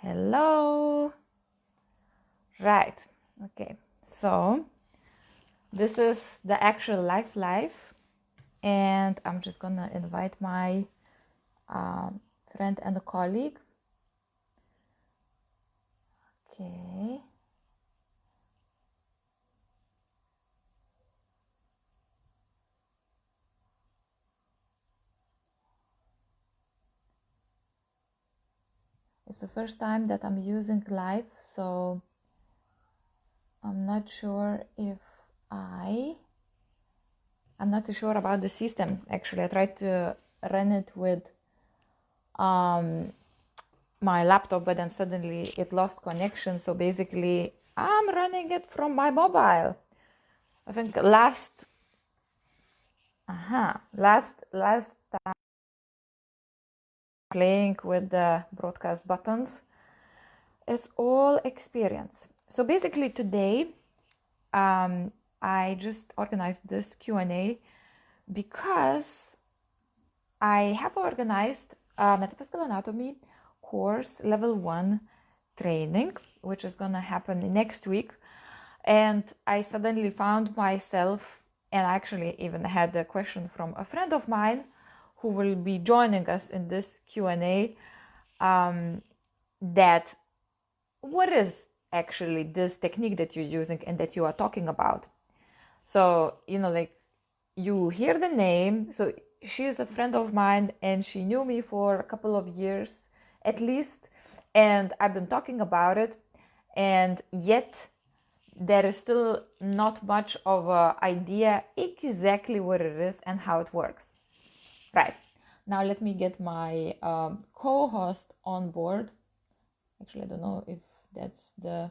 Hello. Right. Okay. So this is the actual life, and I'm just gonna invite my friend and a colleague. Okay. It's the first time that I'm using live, so I'm not sure if I'm not too sure about the system. Actually, I tried to run it with my laptop, but then suddenly it lost connection. So basically, I'm running it from my mobile. I think last time playing with the broadcast buttons, it's all experience. So basically today, I just organized this Q&A because I have organized a metaphysical anatomy course level 1 training, which is gonna happen next week. And I suddenly found myself, and I actually even had a question from a friend of mine who will be joining us in this Q&A, that what is actually this technique that you're using and that you are talking about. So, like you hear the name. So she's a friend of mine and she knew me for a couple of years at least. And I've been talking about it. And yet there is still not much of an idea exactly what it is and how it works. Right. Now let me get my co-host on board. Actually, I don't know if that's the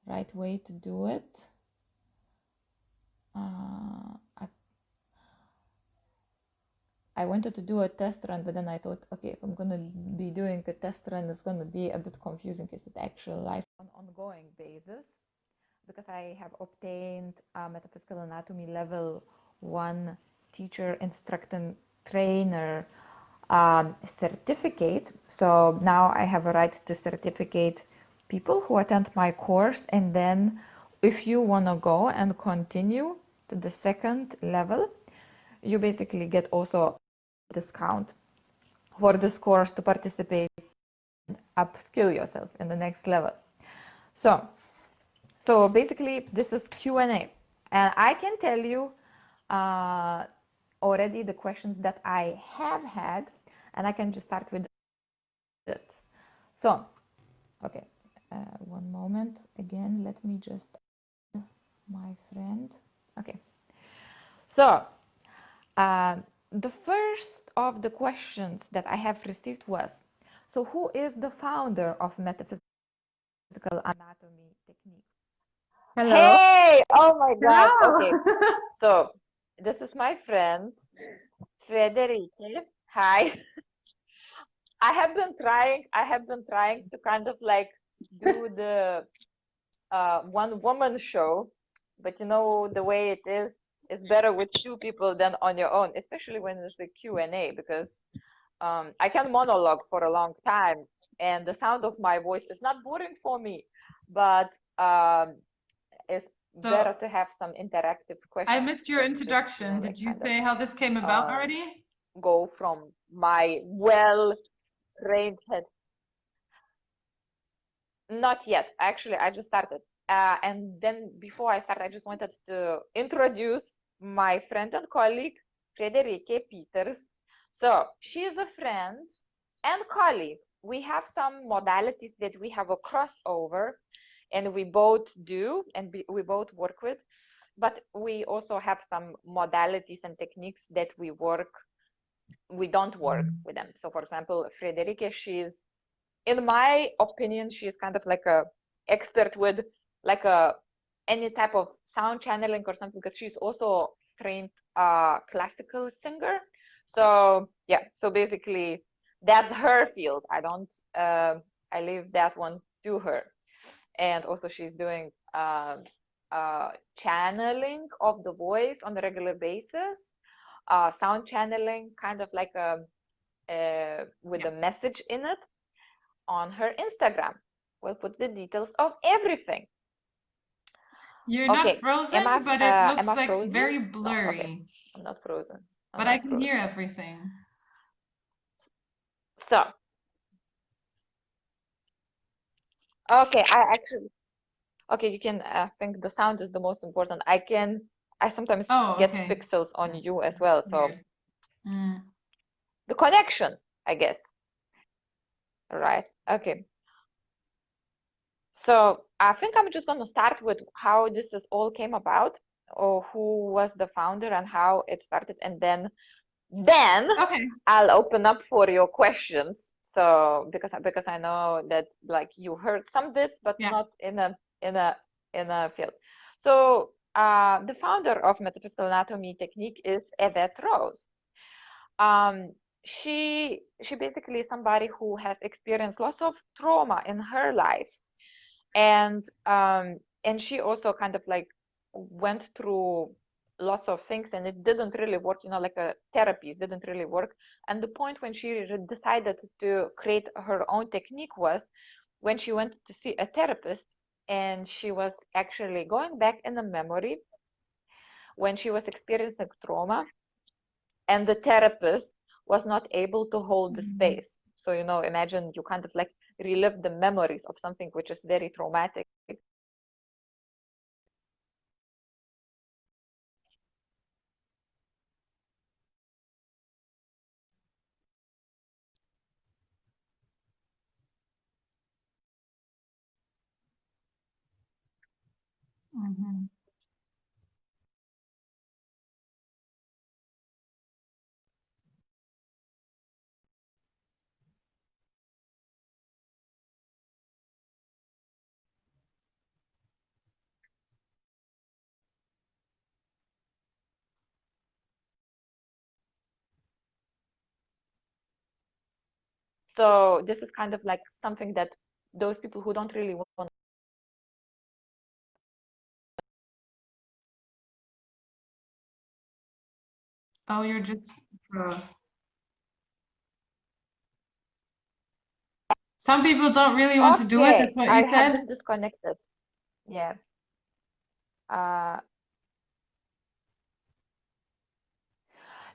right way to do it. I wanted to do a test run, but then I thought, okay, if I'm going to be doing a test run, it's going to be a bit confusing. Is it actual life on ongoing basis? Because I have obtained a metaphysical anatomy level 1 teacher, instructor, trainer certificate. So now I have a right to certificate people who attend my course. And then if you want to go and continue to the second level, you basically get also discount for this course to participate, upskill yourself in the next level. So basically this is Q&A, and I can tell you already the questions that I have had, and I can just start with it. So okay, one moment again, let me just my friend. Okay, so the first of the questions that I have received was, so who is the founder of metaphysical anatomy technique? Hello. Hey, oh my God. Hello. Okay, so this is my friend Frederica. Hi. I have been trying to kind of like do the one woman show, but the way it is, it's better with two people than on your own, especially when it's a Q&A, because I can monologue for a long time and the sound of my voice is not boring for me, but it's better to have some interactive questions. I missed your introduction. Did you say how this came about already? Go from my well-trained head. Not yet. Actually, I just started. And then before I start, I just wanted to introduce my friend and colleague, Frederike Peters. So she's a friend and colleague. We have some modalities that we have a crossover, and we both do, and we both work with. But we also have some modalities and techniques that we don't work with them. So for example, Frederike, she's, in my opinion, she's kind of like a expert with like any type of sound channeling or something, because she's also trained classical singer. So yeah, so basically that's her field. I leave that one to her. And also she's doing channeling of the voice on a regular basis, sound channeling, kind of like with a message in it, on her Instagram. will put the details of everything. You're not frozen, but it looks like frozen? very No, blurry. okay, I'm not frozen. But I can hear everything. So, okay, okay, you can think the sound is the most important. I sometimes get pixels on you as well. So the connection, I guess. Right. Okay. So I think I'm just going to start with how this is all came about, or who was the founder and how it started, and then I'll open up for your questions. So because I know that like you heard some bits, but not in a field. So the founder of metaphysical anatomy technique is Yvette Rose. She basically is somebody who has experienced lots of trauma in her life, and she also kind of like went through lots of things, and it didn't really work, like a therapies didn't really work. And the point when she decided to create her own technique was when she went to see a therapist, and she was actually going back in the memory when she was experiencing trauma, and the therapist was not able to hold the space. So imagine you kind of like relive the memories of something which is very traumatic. So this is kind of like something that those people who don't really want. Oh, you're just froze. Some people don't really want to do it. That's what you said. I have been disconnected. Yeah.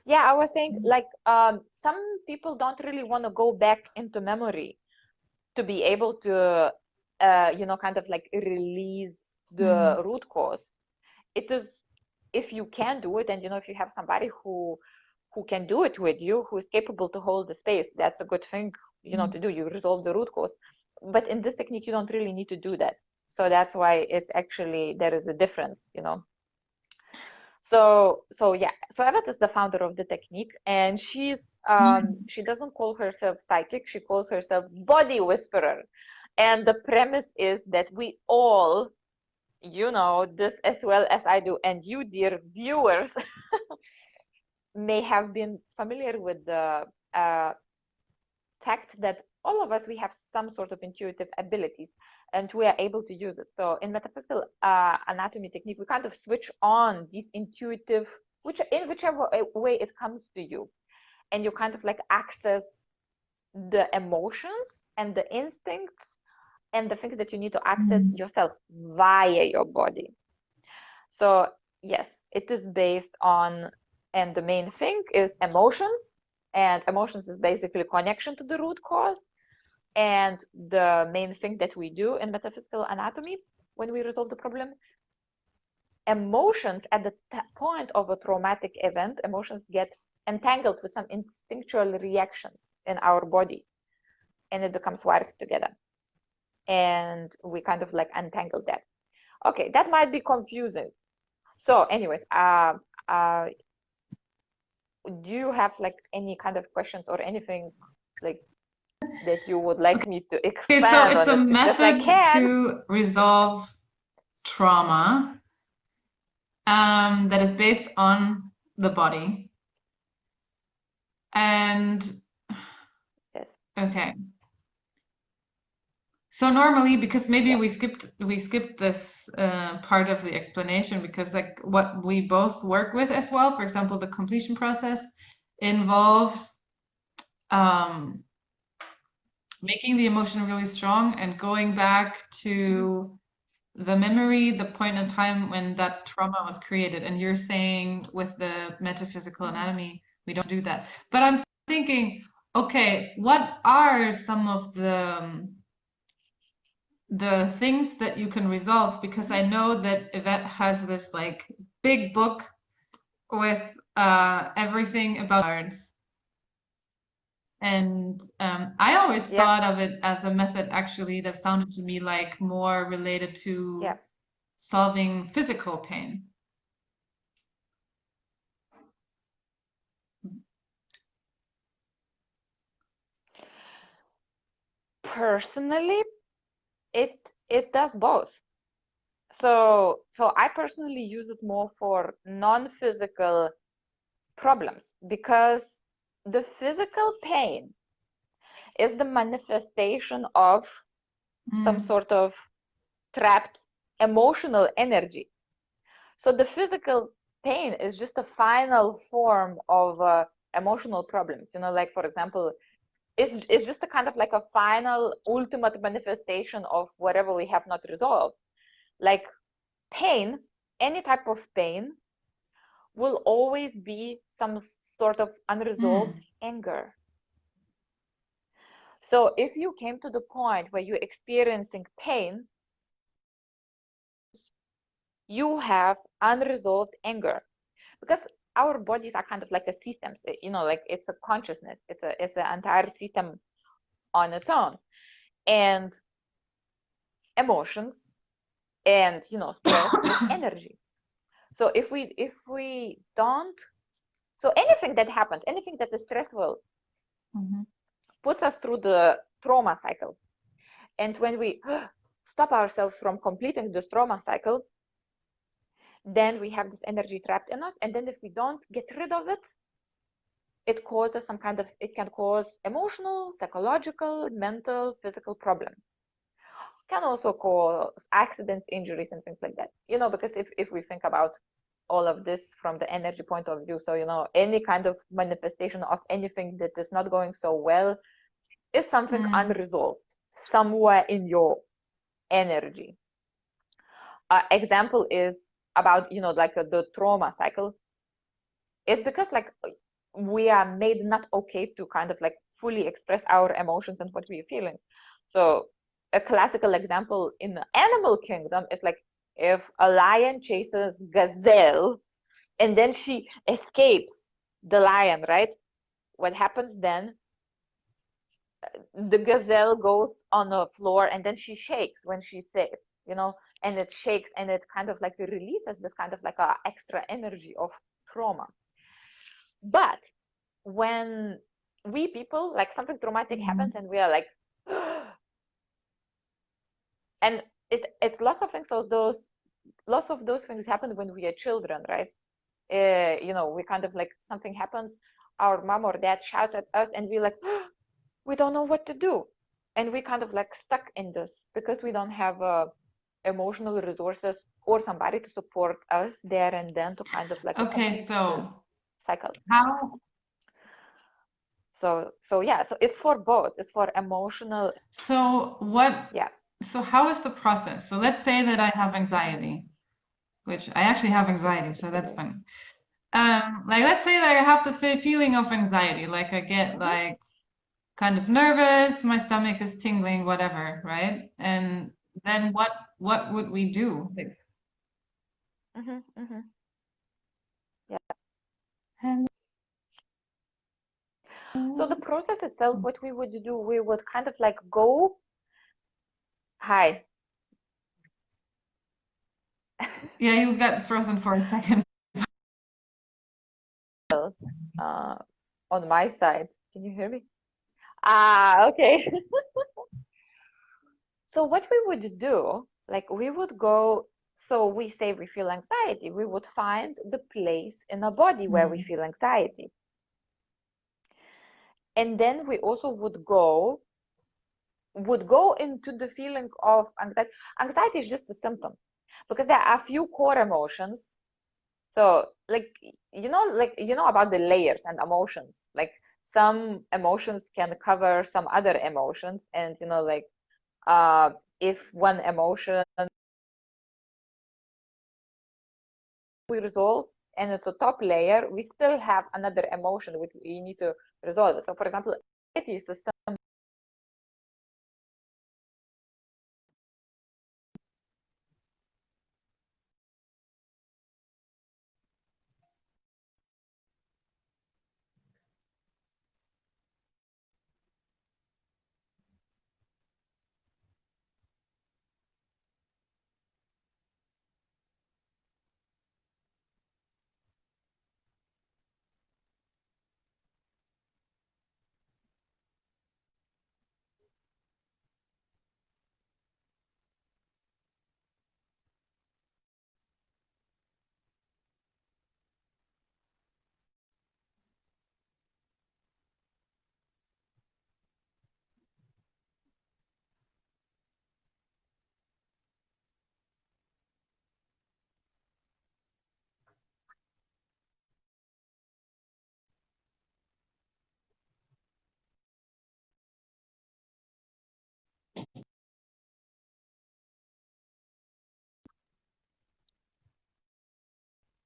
Yeah, I was saying like some people don't really want to go back into memory to be able to kind of like release the root cause. It is, if you can do it, and if you have somebody who can do it with you, who is capable to hold the space, that's a good thing to do. You resolve the root cause. But in this technique you don't really need to do that. So that's why it's actually, there is a difference. So yeah, so Yvette is the founder of the technique, and she's she doesn't call herself psychic, she calls herself body whisperer. And the premise is that we all, this as well as I do, and you, dear viewers, may have been familiar with the fact that all of us, we have some sort of intuitive abilities, and we are able to use it. So in metaphysical anatomy technique, we kind of switch on these intuitive, in whichever way it comes to you, and you kind of like access the emotions and the instincts and the things that you need to access yourself via your body. So yes, it is based on, and the main thing is emotions, and emotions is basically connection to the root cause. And the main thing that we do in metaphysical anatomy when we resolve the problem, emotions at the point of a traumatic event, emotions get entangled with some instinctual reactions in our body, and it becomes wired together, and we kind of like untangle that. Okay, that might be confusing. So anyways, do you have like any kind of questions or anything like that you would like me to expand so it's on a it? method to resolve trauma that is based on the body. And yes. Okay. So normally, because maybe we skipped this part of the explanation, because like what we both work with as well, for example, the completion process involves making the emotion really strong and going back to the memory, the point in time when that trauma was created. And you're saying with the metaphysical anatomy, we don't do that. But I'm thinking, okay, what are some of the things that you can resolve? Because I know that Yvette has this like big book with everything about cards. And I always Yeah, thought of it as a method actually that sounded to me like more related to yeah. solving physical pain. Personally, it does both. So I personally use it more for non-physical problems because the physical pain is the manifestation of some Mm. sort of trapped emotional energy. So the physical pain is just a final form of emotional problems. You know, like for example, it's just a kind of like a final ultimate manifestation of whatever we have not resolved. Like pain, any type of pain will always be some sort of unresolved Mm. anger. So if you came to the point where you're experiencing pain, you have unresolved anger because our bodies are kind of like a system. You know, like it's a consciousness. It's an entire system on its own, and emotions and stress is energy. So if we don't, so anything that happens, anything that is stressful, Mhm. puts us through the trauma cycle. And when we stop ourselves from completing this trauma cycle, then we have this energy trapped in us. And then if we don't get rid of it, it causes it can cause emotional, psychological, mental, physical problem. Can also cause accidents, injuries, and things like that. Because if we think about all of this from the energy point of view, so any kind of manifestation of anything that is not going so well is something Mm. unresolved somewhere in your energy. Example is about like the trauma cycle. It's because like we are made not okay to kind of like fully express our emotions and what we're feeling. So a classical example in the animal kingdom is like if a lion chases gazelle and then she escapes the lion, right? What happens then? The gazelle goes on the floor and then she shakes when she's safe, and it shakes and it kind of like releases this kind of like a extra energy of trauma. But when we people, like something traumatic happens Mm. and we are like, and it's lots of things. So those lots of those things happen when we are children, right? We kind of like something happens, our mom or dad shouts at us and we're like, we don't know what to do, and we kind of like stuck in this because we don't have emotional resources or somebody to support us there and then to kind of like Okay, complete this so cycle. how, So yeah, so it's for both. It's for emotional. so what, Yeah. so how is the process? So let's say that I have anxiety, which I actually have anxiety, so that's fine. Like let's say that I have the feeling of anxiety, like I get Mm-hmm. like kind of nervous, my stomach is tingling, whatever, right? And then what would we do? Like, Mm-hmm. Mm-hmm. Yeah. hello. So the process itself, what we would do, we would kind of like go, hi, Yeah, you got frozen for a second. uh, on my side. Can you hear me? Ah, okay. So what we would do, like we would go, so we say we feel anxiety, we would find the place in our body where we Mm. feel anxiety. And then we also would go into the feeling of anxiety. Anxiety is just a symptom because there are a few core emotions. So like about the layers and emotions. Like some emotions can cover some other emotions, and like if one emotion we resolve and it's a top layer, we still have another emotion which we need to resolve. So for example, anxiety is a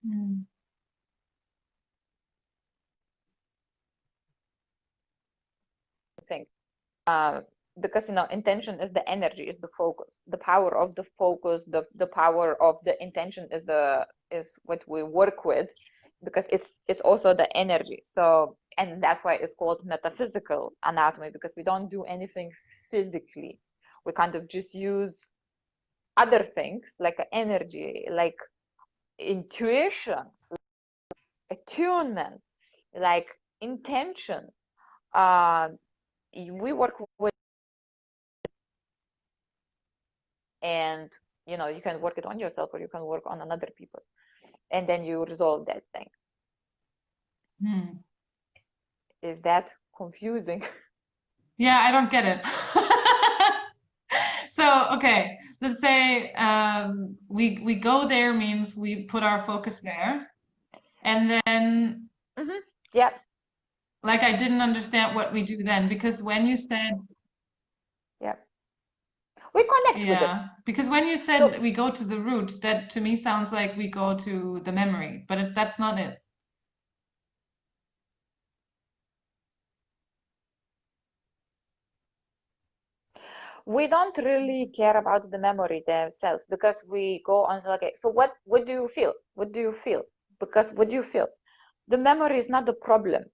Mm. thing. Because intention is the energy, is the focus, the power of the focus, the power of the intention is what we work with, because it's also the energy. So, and that's why it's called metaphysical anatomy, because we don't do anything physically. We kind of just use other things like energy, like intuition, attunement, like intention. uh, we work with, and you can work it on yourself or you can work on another people, and then you resolve that thing. Hmm. Is that confusing? Yeah, I don't get it. So, okay, let's say we go there means we put our focus there, and then Mm-hmm. Yeah. like I didn't understand what we do then because when you said Yeah, we connect with it. yeah, because when you So said we go to the root, that to me sounds like we go to the memory, but that's not it. we don't really care about the memory themselves, because we go on, okay, so what do you feel, because what do you feel, the memory is not the problem,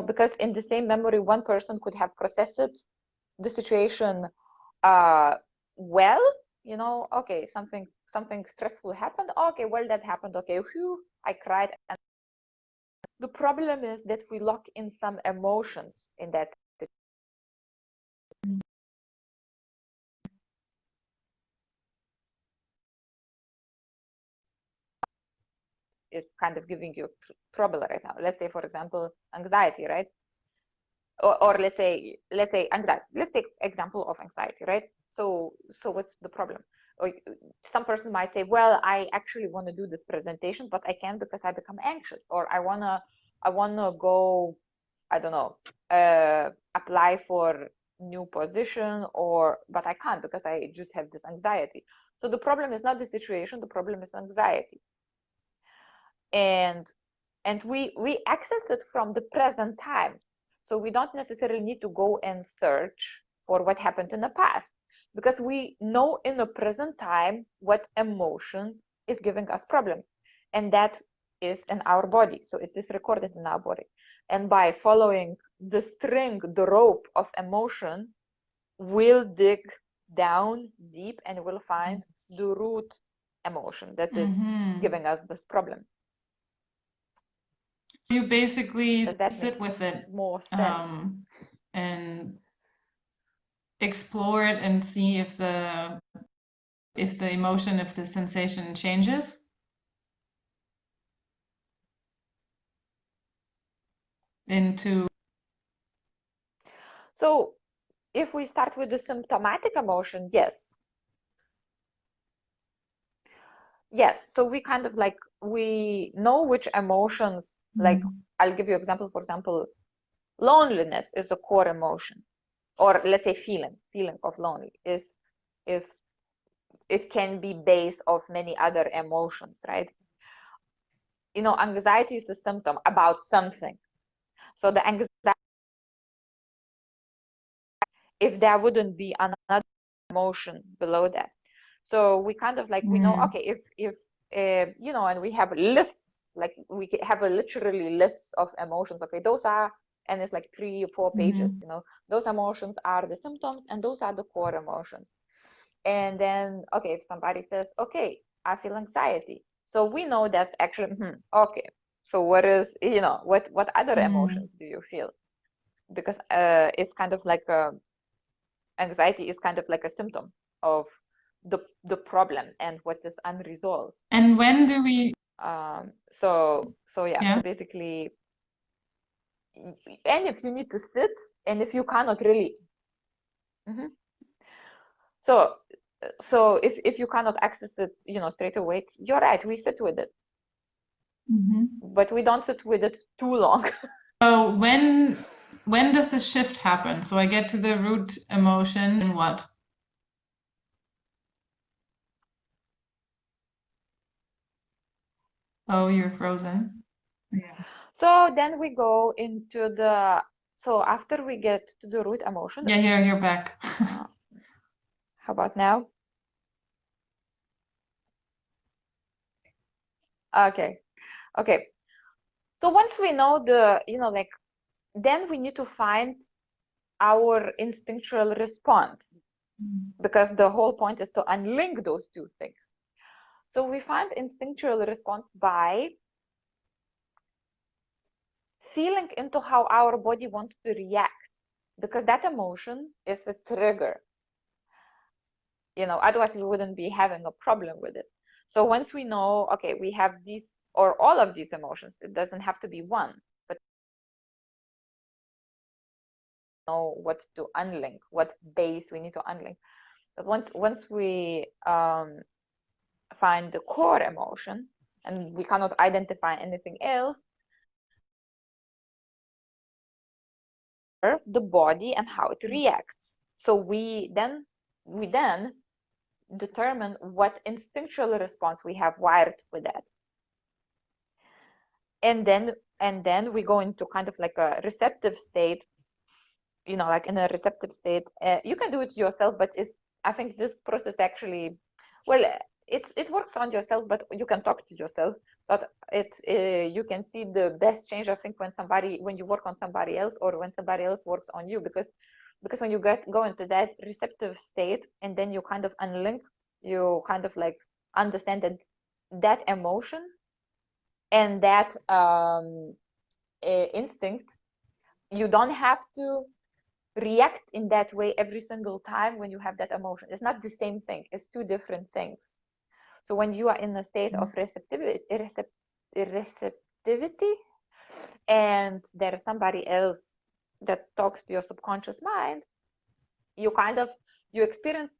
because in the same memory one person could have processed the situation uh well, okay, something stressful happened, okay, well, that happened, okay, whew, I cried. And the problem is that we lock in some emotions in that is kind of giving you trouble right now. Let's say, for example, anxiety, right? Or let's say anxiety. Let's take example of anxiety, right? So what's the problem? Or some person might say, well, I actually want to do this presentation, but I can't because I become anxious, or I wanna go, I don't know, apply for new position, but I can't because I just have this anxiety. So the problem is not the situation, the problem is anxiety. And we access it from the present time, so we don't necessarily need to go and search for what happened in the past, because we know in the present time what emotion is giving us problem, and that is in our body, so it is recorded in our body. And by following the string, the rope of emotion, we'll dig down deep and we'll find the root emotion that is Mm-hmm. giving us this problem. So you basically Does that sit make with it more sense? and explore it and see if the emotion, if the sensation changes into So if we start with the symptomatic emotion, yes. Yes. So we kind of like, we know which emotions, like, mm, I'll give you example, for example, loneliness is a core emotion, or let's say feeling of lonely is it can be based of many other emotions, right? Anxiety is a symptom about something. So the anxiety, if there wouldn't be another emotion below that. So we kind of like, we know, okay, if and we have lists, like we have a literally list of emotions. Okay, those are, and it's like 3 or 4 pages, those emotions are the symptoms and those are the core emotions. And then, okay, if somebody says, okay, I feel anxiety. So we know that's actually, okay, so what is, what other emotions do you feel? Because it's kind of like anxiety is kind of like a symptom of the problem and what is unresolved. And when do we? So yeah. So basically, and if you need to sit, and if you cannot really, so if you cannot access it, straight away, you're right. We sit with it, but we don't sit with it too long. So when does the shift happen? So I get to the root emotion and what? Oh, you're frozen. Yeah. So then we go into so after we get to the root emotion. Yeah, you're back. How about now? Okay. So once we know then we need to find our instinctual response, because the whole point is to unlink those two things. So we find instinctual response by feeling into how our body wants to react, because that emotion is a trigger. Otherwise we wouldn't be having a problem with it. So once we know, okay, we have these or all of these emotions, it doesn't have to be one, but know what to unlink, what base we need to unlink. But once we find the core emotion and we cannot identify anything else, the body and how it reacts. So we then determine what instinctual response we have wired with that. And then we go into kind of like a receptive state, like in a receptive state. You can do it yourself, but I think this process actually, well, it works on yourself, but you can talk to yourself. But you can see the best change, I think, when you work on somebody else or when somebody else works on you, because when you go into that receptive state and then you kind of unlink, you kind of like understand that emotion and that instinct, you don't have to react in that way every single time when you have that emotion. It's not the same thing. It's two different things. So when you are in a state of receptivity, and there is somebody else that talks to your subconscious mind, you experience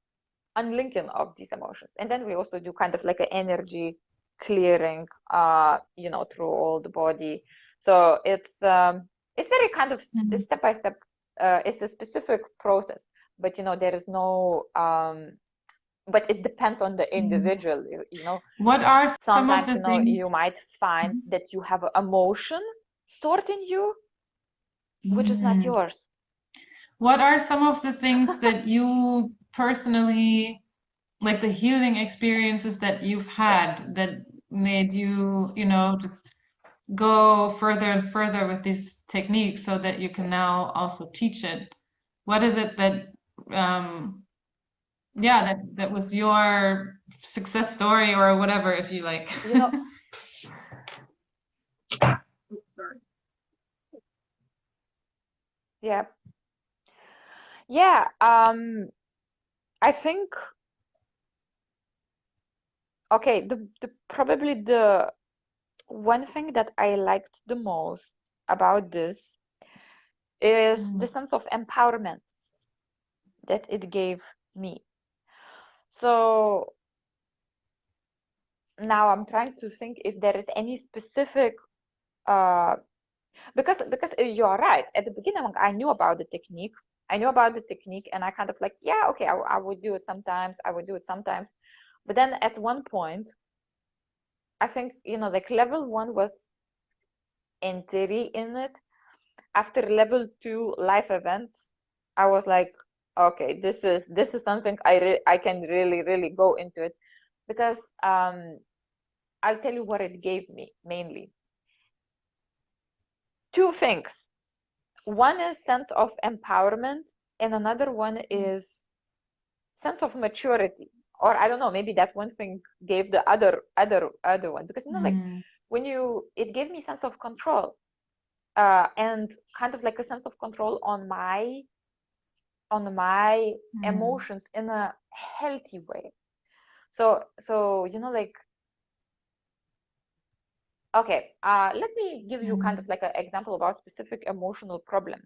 unlinking of these emotions. And then we also do kind of like an energy clearing, through all the body. So it's very kind of step by step. It's a specific process, but there is no but it depends on the individual. What are some of sometimes the things you might find that you have an emotion stored in you which is not yours. What are some of the things that you personally, like the healing experiences that you've had that made you, just go further and further with these techniques so that you can now also teach it? What is it that, that was your success story or whatever, if you like? Yeah. I think, okay, the probably the one thing that I liked the most about this is the sense of empowerment that it gave me. So now I'm trying to think if there is any specific Because you're right. At the beginning, I knew about the technique. And I kind of like, yeah, okay, I would do it sometimes. I would do it sometimes. But then at one point, I think, like level 1 was entry in it. After level 2 life events, I was like, okay, this is something I can really go into it, because I'll tell you what it gave me mainly. Two things. One is sense of empowerment, and another one is sense of maturity. Or I don't know, maybe that one thing gave the other one, because like when it gave me sense of control, and kind of like a sense of control on my emotions in a healthy way. So like, okay, let me give you kind of like an example about specific emotional problem.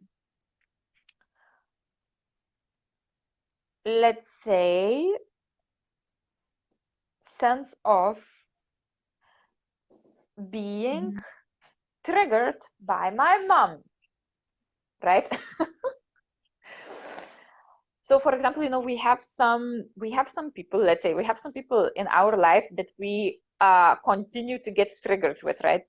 Let's say sense of being triggered by my mom, right? So for example, we have some people, let's say we have some people in our life that we continue to get triggered with, right?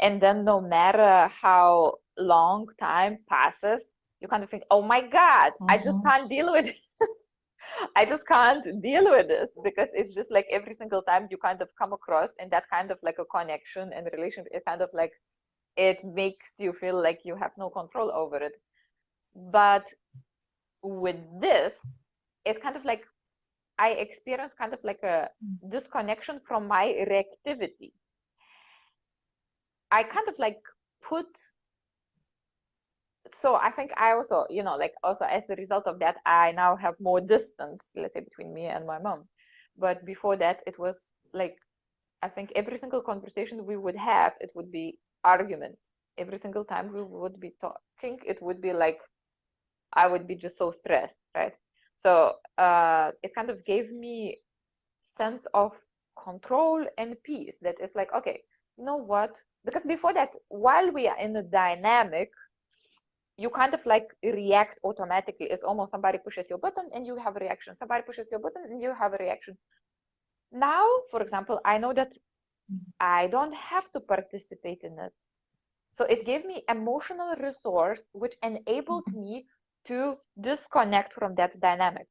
And then no matter how long time passes, you kind of think, oh my God, I just can't deal with it. I just can't deal with this, because it's just like every single time you kind of come across, and that kind of like a connection and relationship, it kind of like, it makes you feel like you have no control over it. But with this, it's kind of like I experience kind of like a disconnection from my reactivity. I kind of like put, so I think I also, like also as the result of that, I now have more distance, let's say, between me and my mom. But before that, it was like, I think every single conversation we would have, it would be argument. Every single time we would be talking, it would be like, I would be just so stressed, right? So it kind of gave me sense of control and peace. That is like, okay, you know what? Because before that, while we are in a dynamic, you kind of like react automatically. It's almost somebody pushes your button and you have a reaction. Somebody pushes your button and you have a reaction. Now, for example, I know that I don't have to participate in it. So it gave me emotional resource, which enabled me to disconnect from that dynamic.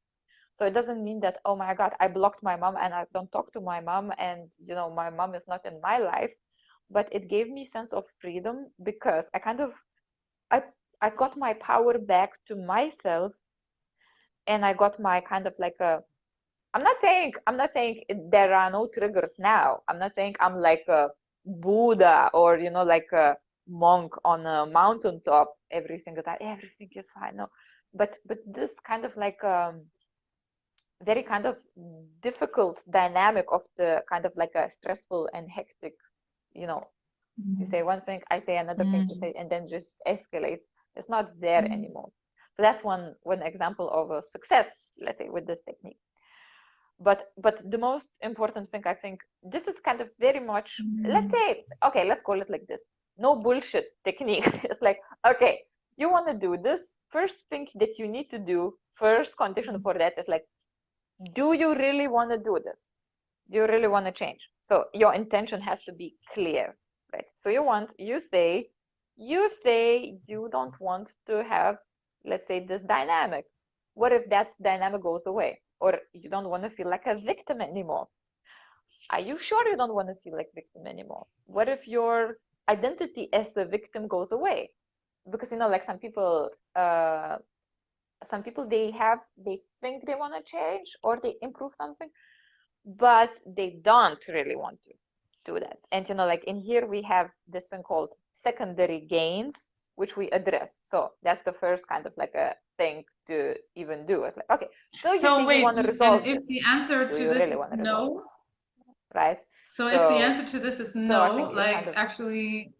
So it doesn't mean that, oh my God, I blocked my mom and I don't talk to my mom, and my mom is not in my life. But it gave me sense of freedom, because I kind of I got my power back to myself, and I got my kind of like a, I'm not saying there are no triggers now. I'm not saying I'm like a Buddha, or like a monk on a mountaintop every single time. Everything is fine. No, but this kind of like very kind of difficult dynamic of the kind of like a stressful and hectic, you say one thing, I say another thing, you say, and then just escalates. It's not there anymore. So that's one example of a success, let's say, with this technique. But the most important thing, I think, this is kind of very much, let's say, okay, let's call it like this, no bullshit technique. It's like, okay, you want to do this, first thing that you need to do, first condition for that is like, do you really want to do this? Do you really want to change? So your intention has to be clear, right? So you say you don't want to have, let's say, this dynamic. What if that dynamic goes away? Or you don't want to feel like a victim anymore? Are you sure you don't want to feel like victim anymore? What if your identity as a victim goes away? Because like some people they think they want to change or they improve something, but they don't really want to do that. And like in here we have this thing called secondary gains, which we address. So that's the first kind of like a thing to even do. It's like, okay, so you say you want to resolve if this. the answer Do to you this really is want to resolve no, this? Right? so if the answer to this is So I no, think it kind like of, actually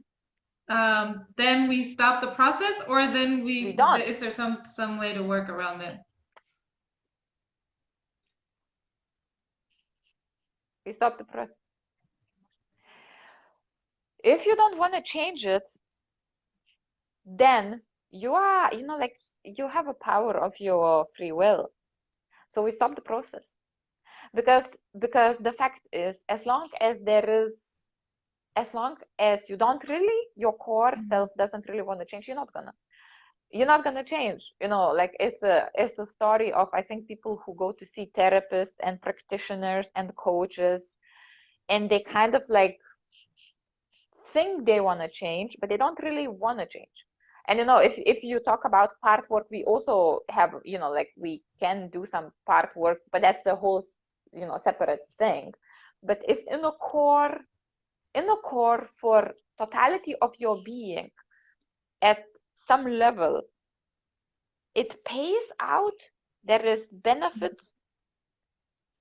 then we stop the process, or then we don't. is there some way to work around it? We stop the process. If you don't want to change it, then you are, like you have a power of your free will. So we stop the process because the fact is, as long as you don't really, your core self doesn't really want to change, you're not gonna change. Like it's a story of, I think, people who go to see therapists and practitioners and coaches, and they kind of like think they want to change, but they don't really want to change. And if you talk about part work, we also have, like we can do some part work, but that's the whole, separate thing. But if in the core for totality of your being, at some level, it pays out, there is benefit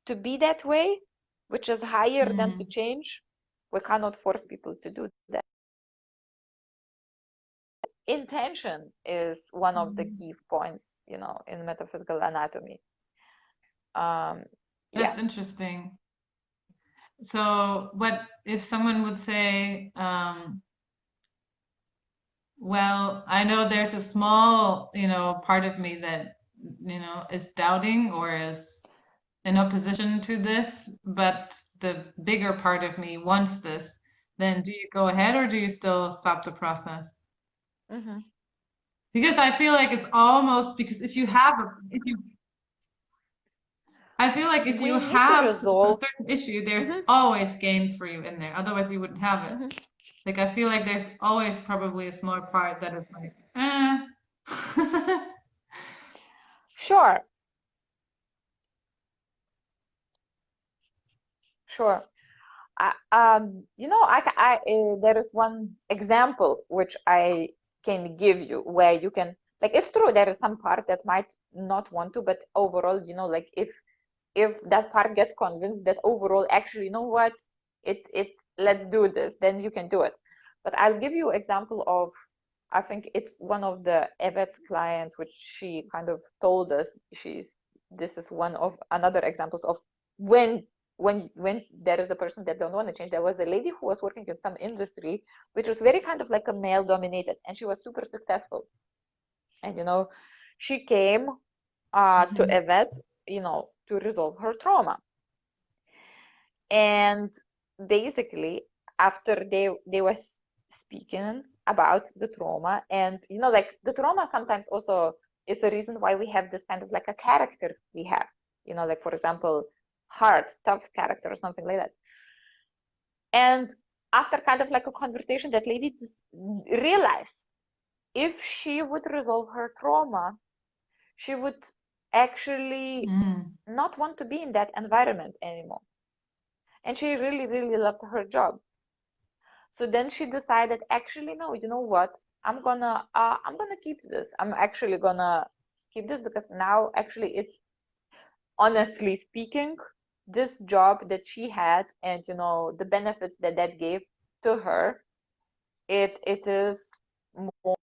to be that way, which is higher than to change. We cannot force people to do that. Intention is one of the key points, in metaphysical anatomy. That's interesting. So what if someone would say, well, I know there's a small, part of me that, is doubting or is in opposition to this, but the bigger part of me wants this, then do you go ahead or do you still stop the process? Mm-hmm. Because I feel like it's almost, because if you have I feel like if We you need to have a resolve. certain issue, there's Mm-hmm. always gains for you in there. Otherwise, you wouldn't have it. Mm-hmm. Like, I feel like there's always probably a small part that is like, eh. Sure. Sure. There is one example which I can give you where you can, like, it's true, there is some part that might not want to, but overall, like if that part gets convinced that overall, actually, you know what, let's do this, then you can do it. But I'll give you example of, I think it's one of the Evet's clients, which she kind of told us, this is one of another examples of when there is a person that don't want to change. There was a lady who was working in some industry which was very kind of like a male dominated, and she was super successful. And she came to Evet, to resolve her trauma. And basically, after they were speaking about the trauma, and like the trauma sometimes also is the reason why we have this kind of like a character we have, like, for example, hard, tough character or something like that. And after kind of like a conversation, that lady just realized if she would resolve her trauma, she would actually not want to be in that environment anymore. And she really, really loved her job. So then she decided, actually, no, you know what? I'm gonna keep this. I'm actually gonna keep this because now, actually, it's, honestly speaking, this job that she had, and the benefits that gave to her, it is more,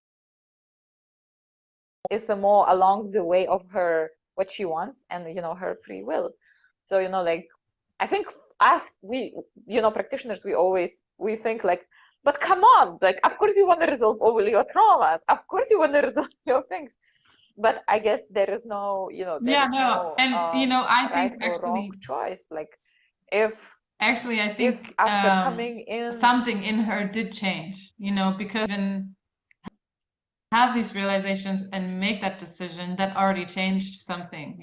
it's a more along the way of her, what she wants, and her free will. So like, I think us, we, practitioners, we think like, but come on, like, of course you want to resolve all your traumas, of course you want to resolve your things, but I guess there is no, Yeah, no. And I right think or wrong choice. Like, if I think after coming in, something in her did change, because even have these realizations and make that decision, that already changed something,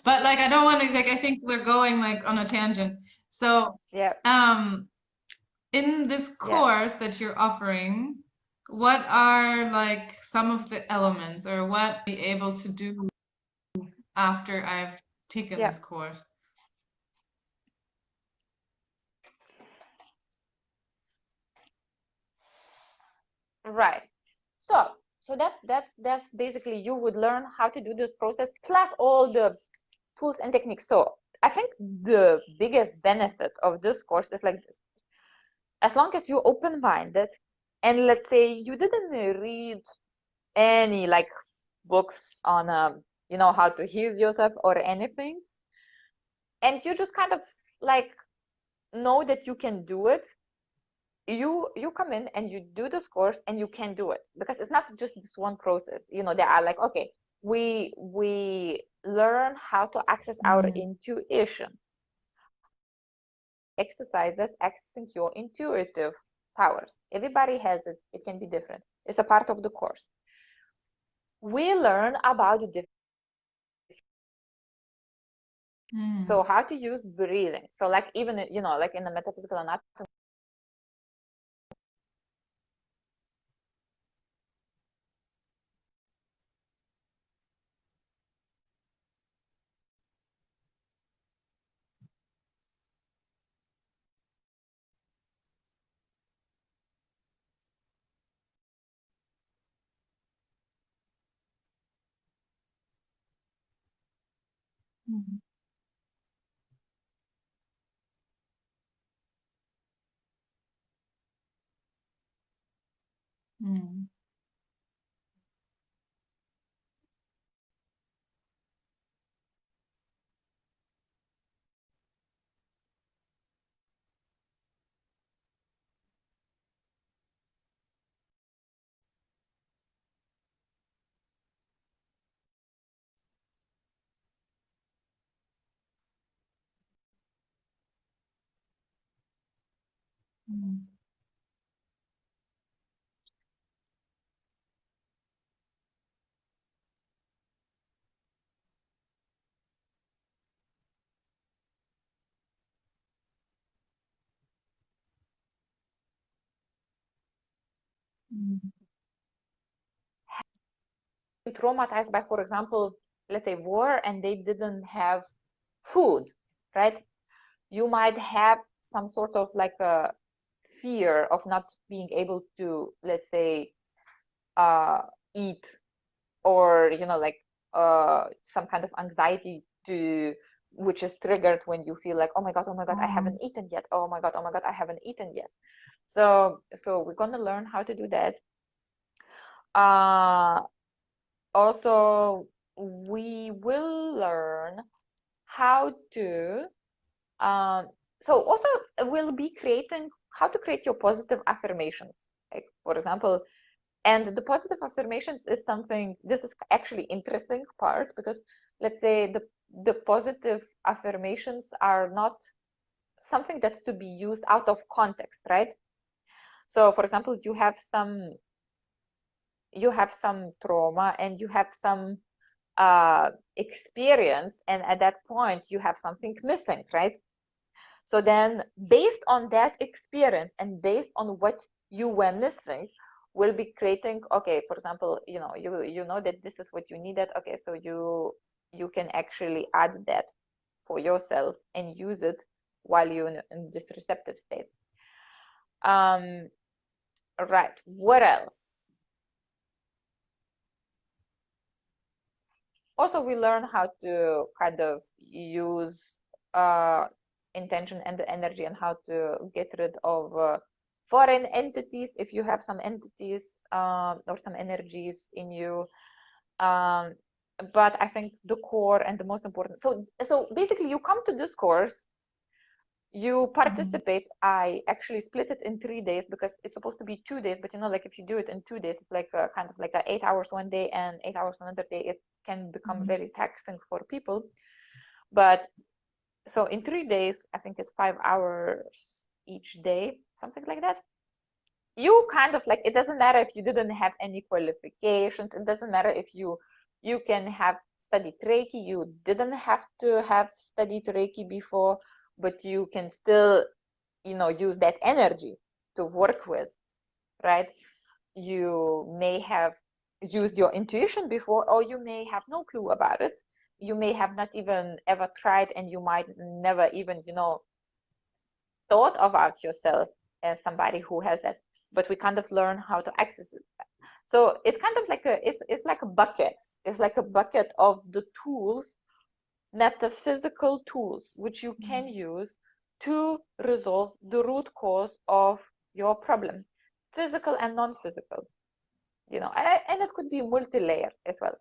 But like, I don't want to, like, I think we're going like on a tangent. So, yeah, in this yeah, course that you're offering, what are like some of the elements, or what be able to do after I've taken yeah, this course? right. So that's basically, you would learn how to do this process plus all the tools and techniques. So I think the biggest benefit of this course is like this: as long as you're open-minded, and let's say you didn't read any like books on how to heal yourself or anything, and you just kind of like know that you can do it, you come in and you do this course and you can do it, because it's not just this one process. They are like, okay, we learn how to access our intuition, exercises accessing your intuitive powers. Everybody has it. It can be different. It's a part of the course. We learn about the different. So how to use breathing. So like even like in the metaphysical anatomy. Traumatized by, for example, let's say war, and they didn't have food, right? You might have some sort of like a fear of not being able to, let's say, eat, or like some kind of anxiety which is triggered when you feel like, oh my god, I haven't eaten yet, oh my god, I haven't eaten yet. So we're gonna learn how to do that. Also, we will learn how to so also we'll be creating how to create your positive affirmations, like for example. And the positive affirmations is something, this is actually interesting part, because let's say the positive affirmations are not something that's to be used out of context, right? So for example, you have some trauma and you have some experience, and at that point you have something missing, right? So then based on that experience and based on what you were missing, we'll be creating, okay, for example, you know that this is what you needed, okay, so you can actually add that for yourself and use it while you're in this receptive state. Right, what else? Also, we learn how to kind of use intention and the energy, and how to get rid of foreign entities if you have some entities or some energies in you. But I think the core and the most important, so basically you come to this course, you participate. I actually split it in 3 days because it's supposed to be 2 days, but like if you do it in 2 days, it's like a kind of like 8 hours one day and 8 hours another day. It can become very taxing for people. But so in 3 days, I think it's 5 hours each day, something like that. You kind of like, it doesn't matter if you didn't have any qualifications, it doesn't matter if you can have studied Reiki, you didn't have to have studied Reiki before, but you can still use that energy to work with, right? You may have used your intuition before, or you may have no clue about it. You may have not even ever tried, and you might never even thought about yourself as somebody who has that, but we kind of learn how to access it. So it's kind of like it's like a bucket. It's like a bucket of the tools, metaphysical tools, which you can use to resolve the root cause of your problem, physical and non-physical. And it could be multi-layered as well.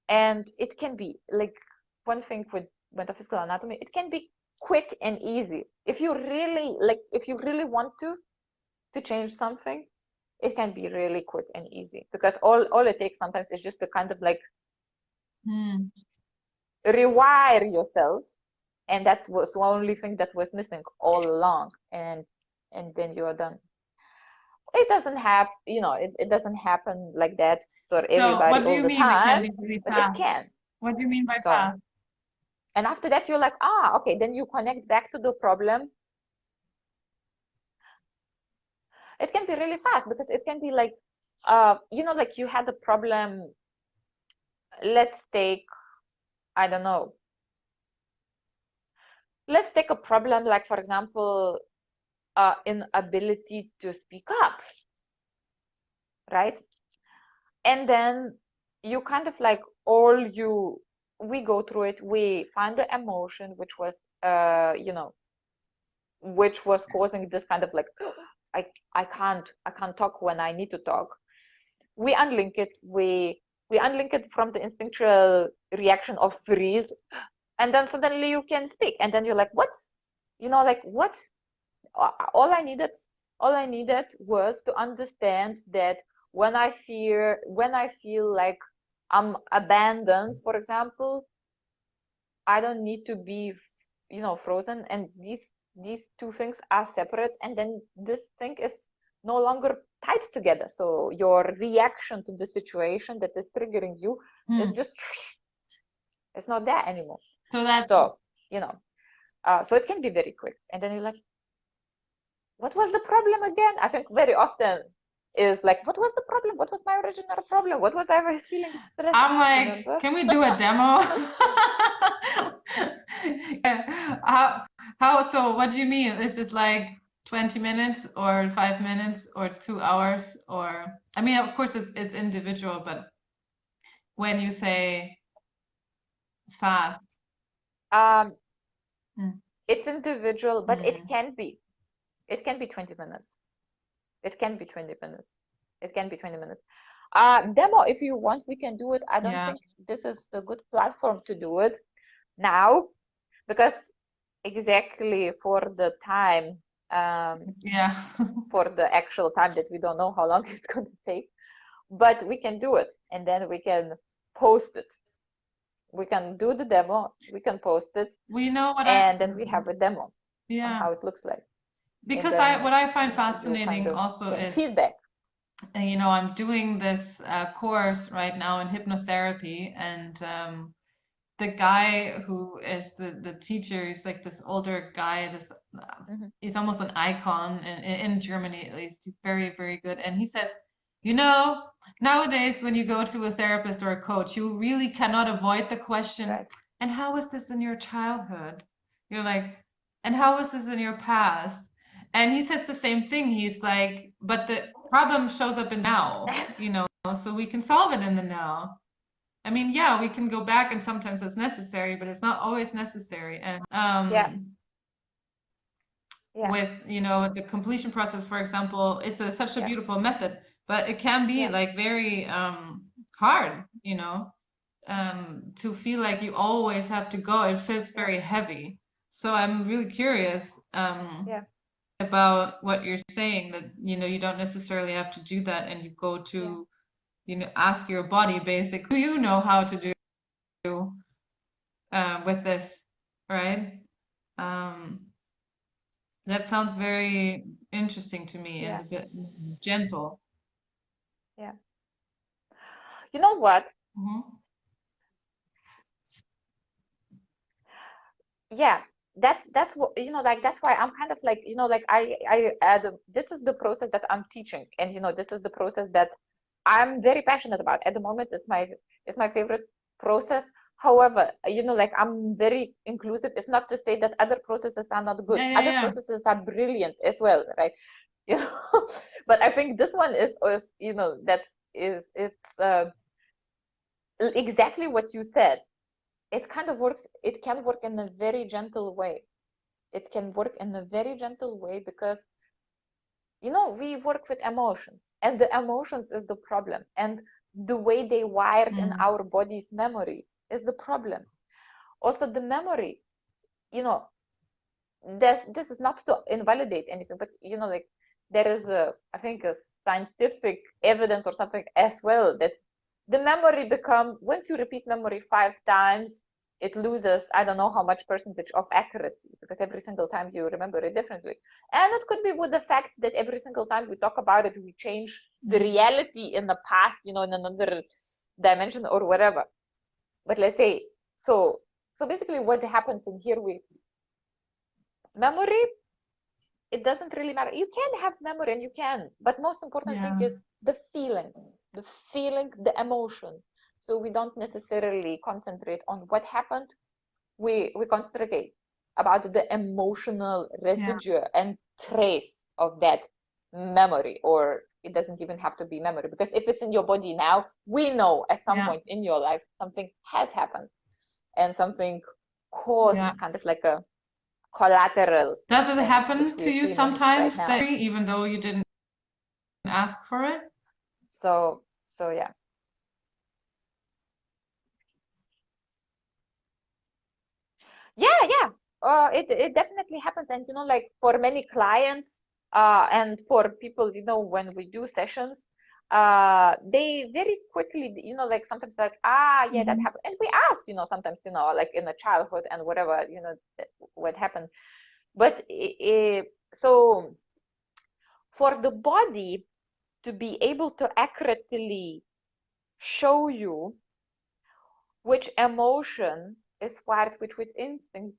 And it can be like, one thing with metaphysical anatomy, it can be quick and easy. If you really want to, to change something, it can be really quick and easy, because all it takes sometimes is just to kind of like rewire yourself, and that was the only thing that was missing all along, and then you are done. It doesn't have, it doesn't happen like that for So everybody what do all you the mean it can time, be really but it fast? can. What do you mean by So, fast? and after that you're like, okay, then you connect back to the problem. It can be really fast, because it can be like, like you had a problem. Let's take, I don't know, let's take a problem like, for example, inability to speak up, right? And then you kind of like, we go through it, we find the emotion which was, which was causing this kind of like, I can't talk when I need to talk. We unlink it, we unlink it from the instinctual reaction of freeze, and then suddenly you can speak, and then you're like, what? Like, what? All I needed was to understand that when I feel like I'm abandoned, for example, I don't need to be, frozen, and these two things are separate, and then this thing is no longer tied together. So your reaction to the situation that is triggering you is just, it's not there anymore. So that's so so it can be very quick, and then you're like, what was the problem again? I think very often is like, what was the problem? What was my original problem? What was I was feeling stressed? I'm like, remember? can we do a demo? So what do you mean? Is this like 20 minutes or 5 minutes or 2 hours? Or, I mean, of course it's individual, but when you say fast, Um, Mm. it's individual, but it can be 20 minutes. It can be 20 minutes. It can be 20 minutes. Demo, if you want, we can do it. I don't Yeah. think this is the good platform to do it now, because exactly for the time, Yeah. for the actual time that we don't know how long it's going to take, but we can do it, and then we can post it. We can do the demo, we can post it, We know what and then we have a demo on yeah. how it looks like. And Because then what I find you fascinating kind of also can is, feedback. I'm doing this course right now in hypnotherapy, and the guy who is the teacher is like this older guy. He's almost an icon in Germany, at least. He's very, very good. And he says, nowadays when you go to a therapist or a coach, you really cannot avoid the question, Right. and how was this in your childhood? You're like, and how was this in your past? And he says the same thing. He's like, but the problem shows up in now, so we can solve it in the now. I mean, yeah, we can go back, and sometimes it's necessary, but it's not always necessary. And Yeah. with the completion process, for example, it's such a beautiful method, but it can be like very hard, to feel like you always have to go. It feels very heavy. So I'm really curious about what you're saying, that you don't necessarily have to do that, and you go to ask your body, basically, do you know how to do with this, right? That sounds very interesting to me, and a bit gentle. Yeah. You know what? Yeah, that's what, like, that's why I'm kind of like, like, I add, this is the process that I'm teaching, and this is the process that I'm very passionate about at the moment. It's my favorite process. However, like, I'm very inclusive. It's not to say that other processes are not good. Other processes are brilliant as well, right? But I think this one is it's exactly what you said. It kind of works. It can work in a very gentle way. It can work in a very gentle way, because we work with emotions, and the emotions is the problem, and the way they wired in our body's memory is the problem. Also, the memory, this is not to invalidate anything, but like, there is I think a scientific evidence or something as well that the memory once you repeat memory 5 times, it loses, I don't know how much percentage of accuracy, because every single time you remember it differently. And it could be with the fact that every single time we talk about it, we change the reality in the past, in another dimension or whatever. But let's say, so basically what happens in here with memory, it doesn't really matter. You can have memory and you can, but most important thing is the feeling, the emotion. So we don't necessarily concentrate on what happened. We concentrate about the emotional residue and trace of that memory, or it doesn't even have to be memory, because if it's in your body now, we know at some point in your life something has happened and something caused kind of like a collateral. Does it happen to you sometimes right that even though you didn't ask for it? So yeah. It definitely happens. And like for many clients and for people, when we do sessions, they very quickly, like sometimes like, that happened. And we ask, sometimes, like in the childhood and whatever, what happened. But so for the body to be able to accurately show you which emotion is wired with which instinct,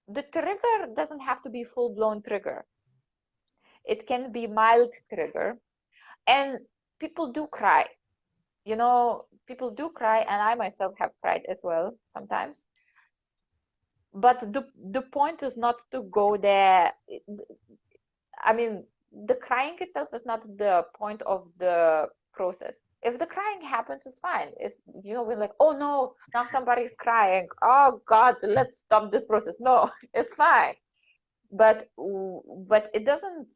the trigger doesn't have to be full-blown trigger. It can be mild trigger. And people do cry. People do cry, and I myself have cried as well sometimes. But the point is not to go there. I mean, the crying itself is not the point of the process. If the crying happens, it's fine. It's, we're like, oh no, now somebody's crying. Oh God, let's stop this process. No, it's fine. But it doesn't,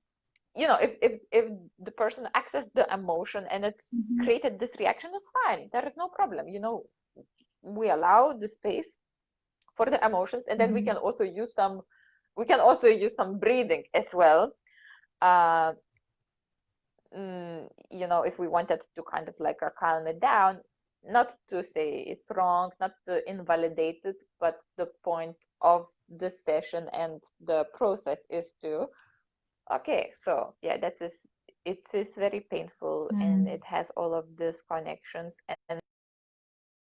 if the person accessed the emotion and it created this reaction, it's fine. There is no problem. We allow the space for the emotions, and then we can also use some breathing as well. If we wanted to kind of like calm it down, not to say it's wrong, not to invalidate it, but the point of the session and the process is to, okay, so yeah, it is very painful, and it has all of these connections, and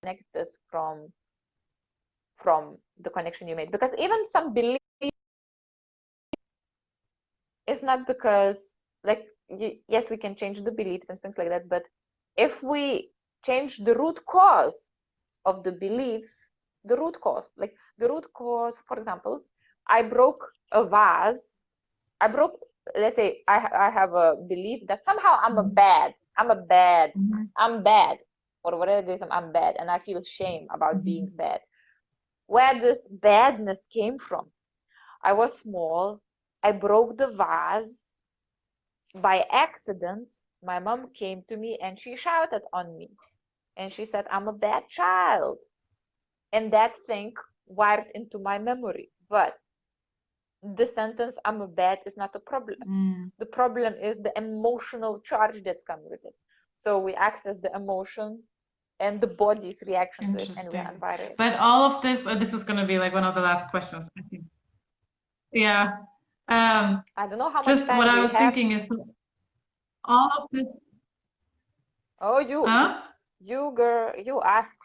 connect this from the connection you made, because even some belief is not because, like, yes, we can change the beliefs and things like that, but if we change the root cause of the beliefs, the root cause, for example, I broke a vase. Let's say I have a belief that somehow I'm bad, or whatever it is, I'm bad, and I feel shame about being bad. Where this badness came from? I was small, I broke the vase by accident. My mom came to me and she shouted on me, and she said, I'm a bad child. And that thing wired into my memory. But the sentence, I'm a bad, is not a problem. The problem is the emotional charge that's come with it. So we access the emotion and the body's reaction to it, and we unwire it. But all of this, this is going to be like one of the last questions, I think. Yeah. I don't know how much just time what I we was have. thinking is all of this. Oh, you girl, you asked.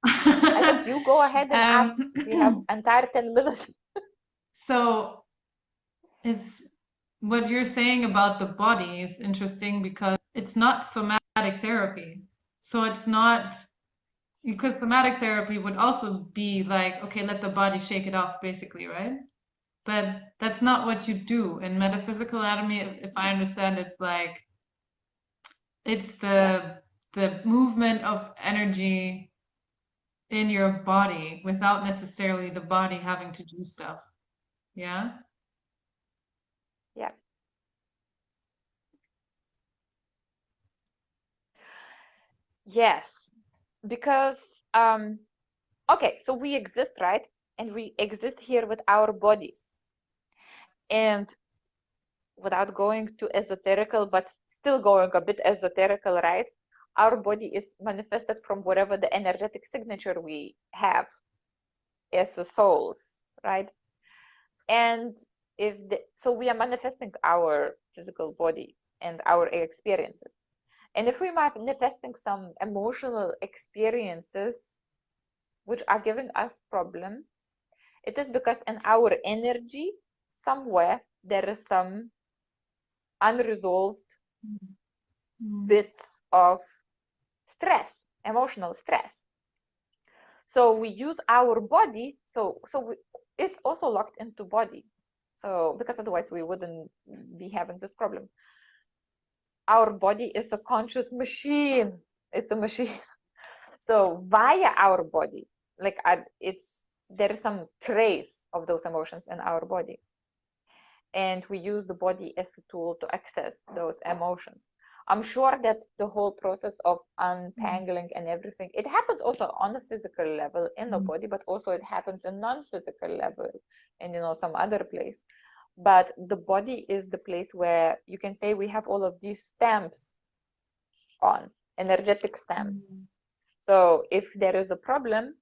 I said you go ahead and ask. We have entire 10 minutes. So it's what you're saying about the body is interesting because it's not somatic therapy. So it's not, because somatic therapy would also be like, okay, let the body shake it off, basically, right? But that's not what you do in metaphysical anatomy. If I understand, it's like it's the movement of energy in your body without necessarily the body having to do stuff. Yeah. Yeah. Yes, because okay, so we exist, right? and we exist here with our bodies. And without going too esoterical, but still going a bit esoterical, right? Our body is manifested from whatever the energetic signature we have as souls, right? And so we are manifesting our physical body and our experiences. And if we are manifesting some emotional experiences which are giving us problem, it is because in our energy somewhere there is some unresolved bits of stress, emotional stress. So we use our body, it's also locked into body. So because otherwise we wouldn't be having this problem. Our body is a conscious machine. It's a machine. So via our body, like there is some trace of those emotions in our body. And we use the body as a tool to access those emotions. I'm sure that the whole process of untangling and everything, it happens also on a physical level in the body, but also it happens in non-physical level and some other place. But the body is the place where you can say we have all of these stamps on, energetic stamps. So if there is a problem,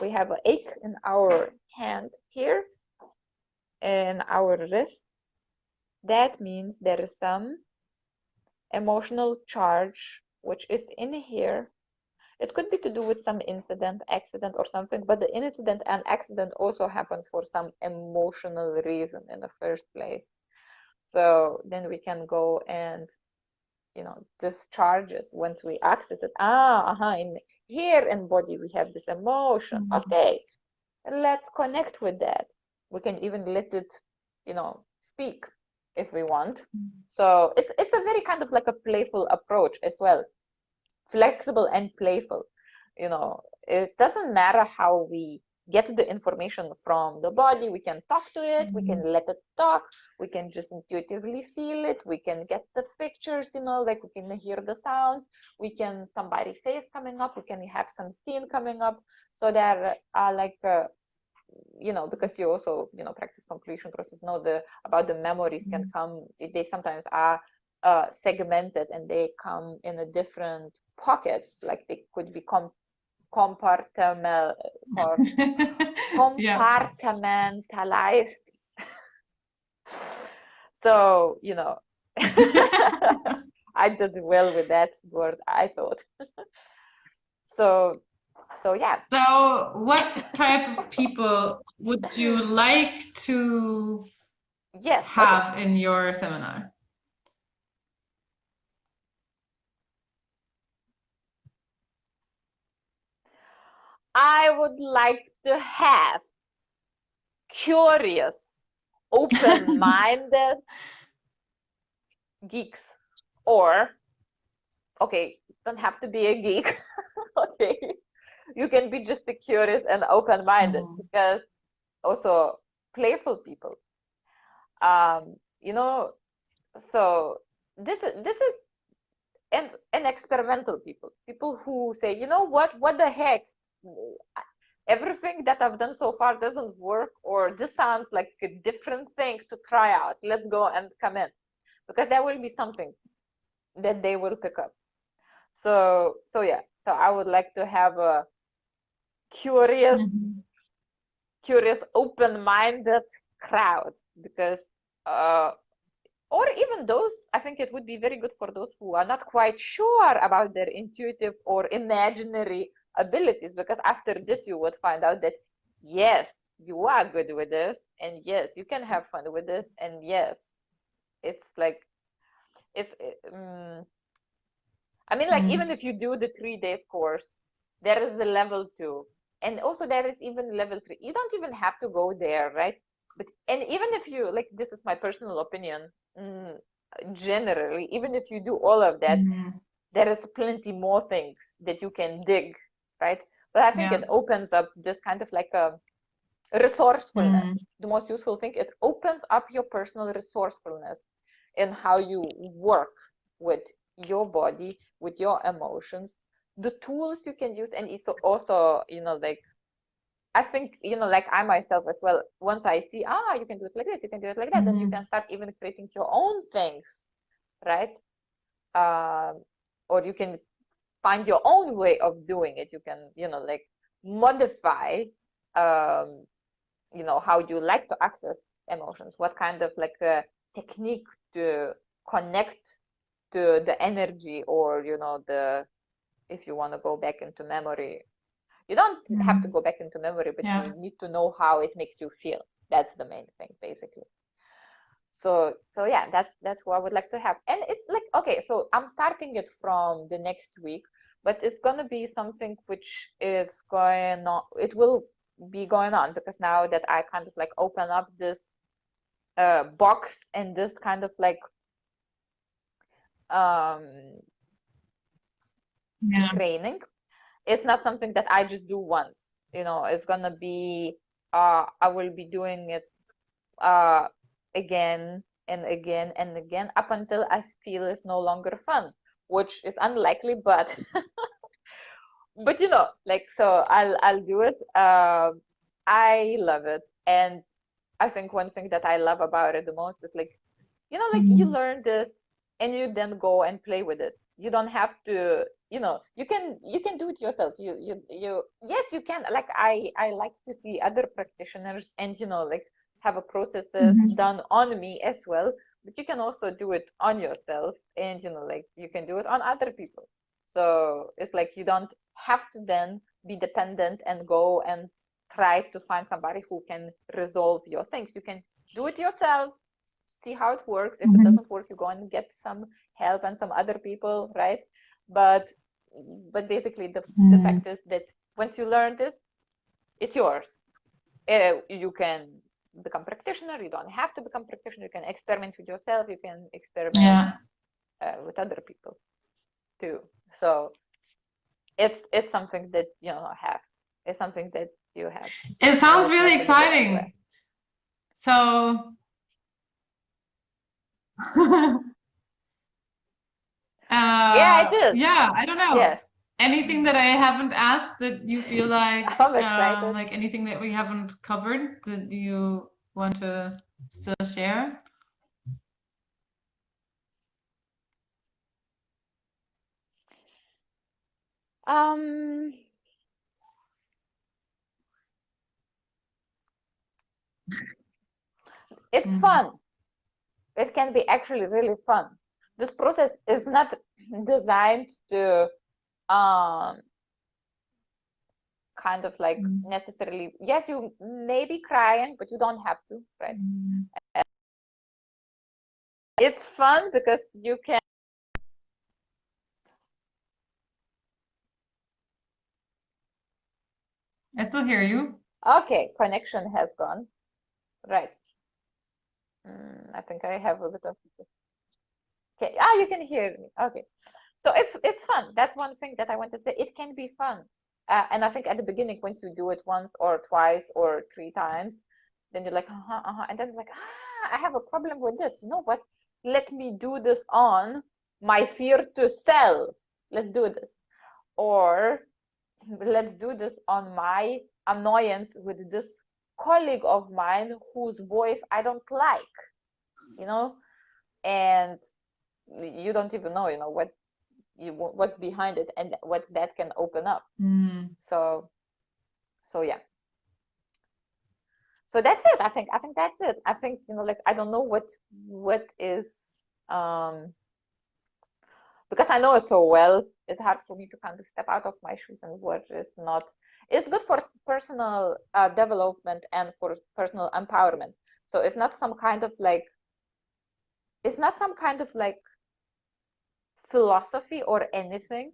we have an ache in our hand here, in our wrist, that means there is some emotional charge which is in here. It could be to do with some incident, accident or something, but the incident and accident also happens for some emotional reason in the first place. So then we can go and discharges once we access it. In here in body we have this emotion. Okay, let's connect with that. We can even let it speak if we want. So it's a very kind of like a playful approach as well, flexible and playful. It doesn't matter how we get the information from the body. We can talk to it, we can let it talk, we can just intuitively feel it, we can get the pictures, like we can hear the sounds, we can somebody face coming up, we can have some scene coming up. So there are like because you also practice completion process, know about the memories can come, they sometimes are segmented and they come in a different pockets, like they could be compartmentalized. So I did well with that word, I thought. So yeah. So what type of people would you like to have in your seminar? I would like to have curious, open-minded geeks, or don't have to be a geek. Okay, you can be just a curious and open-minded, because also playful people. So this is and experimental people who say, what the heck, everything that I've done so far doesn't work, or this sounds like a different thing to try out. Let's go and come in, because there will be something that they will pick up. So yeah. So I would like to have a curious, open-minded crowd, because or even those, I think it would be very good for those who are not quite sure about their intuitive or imaginary abilities, because after this you would find out that yes, you are good with this, and yes, you can have fun with this, and yes, it's like I mean, like, even if you do the 3 days course, there is the level 2, and also there is even level 3. You don't even have to go there, right? And even if you, like, this is my personal opinion, generally, even if you do all of that, there is plenty more things that you can dig, right? But I think it opens up this kind of like a resourcefulness. The most useful thing, it opens up your personal resourcefulness in how you work with your body, with your emotions, the tools you can use, and also like I think, like I myself as well, once I see, you can do it like this, you can do it like that, then you can start even creating your own things, right? Or you can find your own way of doing it. You can, like modify, um, how you like to access emotions, what kind of like a technique to connect to the energy, or, if you want to go back into memory, you don't have to go back into memory, but you need to know how it makes you feel. That's the main thing, basically. So yeah, that's what I would like to have. And it's like, okay, so I'm starting it from the next week, but it's gonna be something which is going on. It will be going on because now that I kind of like open up this box and this kind of like training, it's not something that I just do once. It's gonna be I will be doing it again and again and again up until I feel it's no longer fun, which is unlikely, but but like, so I'll do it. I love it, and I think one thing that I love about it the most is like, like you learn this and you then go and play with it. You don't have to, you can do it yourself. Yes, you can. Like I like to see other practitioners and, like have a processes done on me as well, but you can also do it on yourself, and, like you can do it on other people. So it's like you don't have to then be dependent and go and try to find somebody who can resolve your things. You can do it yourself, see how it works. If it doesn't work, you go and get some help and some other people, right? But basically the fact is that once you learn this, it's yours. You can become practitioner. You don't have to become practitioner. You can experiment with yourself. You can experiment with other people too. So it's something that have. It's something that you have. It sounds really exciting. So yeah, it is. Yeah, I don't know. Yes. Anything that I haven't asked that you feel like I'm excited. like anything that we haven't covered that you want to still share? It's fun. It can be actually really fun. This process is not designed to kind of like necessarily, yes, you may be crying, but you don't have to, right? It's fun because you can. I still hear you. Okay, connection has gone. Right. I think I have a bit of. Okay. You can hear me. Okay. So it's fun. That's one thing that I want to say. It can be fun. And I think at the beginning, once you do it once or twice or 3 times, then you're like, and then like, I have a problem with this. You know what? Let me do this on my fear to sell. Let's do this. Or let's do this on my annoyance with this colleague of mine whose voice I don't like, and you don't even know, what's behind it and what that can open up. So yeah. So that's it. I think that's it. I think, like, I don't know what is, because I know it so well, it's hard for me to kind of step out of my shoes and what is not. It's good for personal development and for personal empowerment. So it's not some kind of like, philosophy or anything.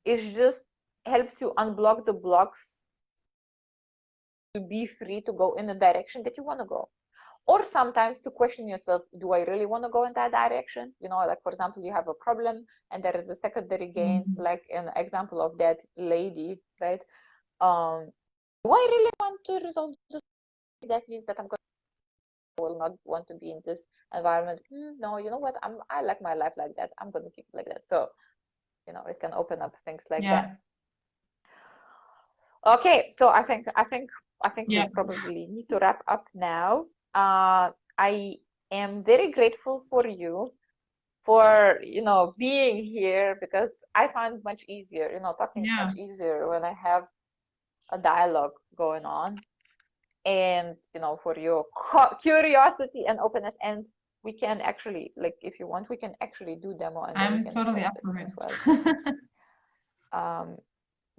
It just helps you unblock the blocks to be free to go in the direction that you want to go. Or sometimes to question yourself, do I really want to go in that direction? Like, for example, you have a problem and there is a secondary gains, like an example of that lady, right? Do I really want to resolve this? That means that will not want to be in this environment. No, you know what? I like my life like that. I'm going to keep it like that. So, it can open up things like that. Okay, so I think we Yeah. probably need to wrap up now. I am very grateful for you for being here, because I find much easier, talking is Yeah. much easier when I have a dialogue going on, and for your curiosity and openness. And we can actually, like, if you want, we can actually do demo, and then we I'm can totally test up it for as it. well.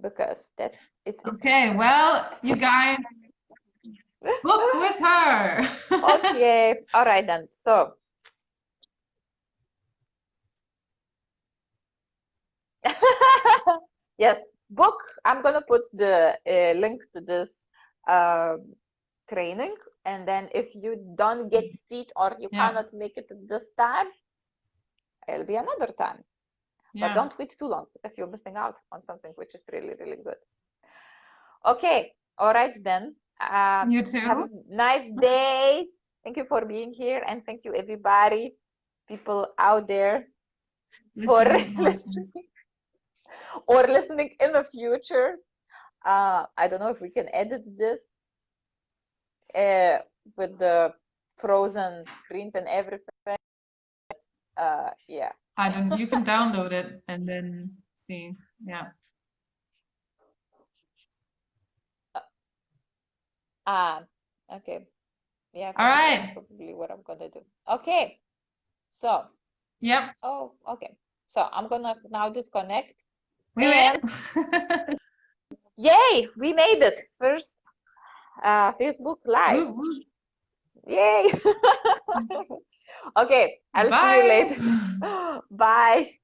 Because that's it's Okay, interesting. well, you guys book with her. Okay, all right then. So yes, book. I'm gonna put the link to this um training, and then if you don't get seat or you Yeah. cannot make it this time, it'll be another time. But Yeah. don't wait too long, because you're missing out on something which is really, really good. Okay, all right then. You Have a too. nice day. Thank you for being here, and thank you everybody, people out there, for Listening and watching. listening or listening in the future. I don't know if we can edit this uh, with the frozen screens and everything. Yeah. I don't, you can download it and then see. Yeah. Ah, okay. Yeah, I All think that's right. probably what I'm gonna do. Okay. So, Yep. oh, okay. So I'm gonna now disconnect, We and win. yay, we made it. First Facebook Live. Woo, woo. Yay. Okay, I'll see you Bye. later. Bye.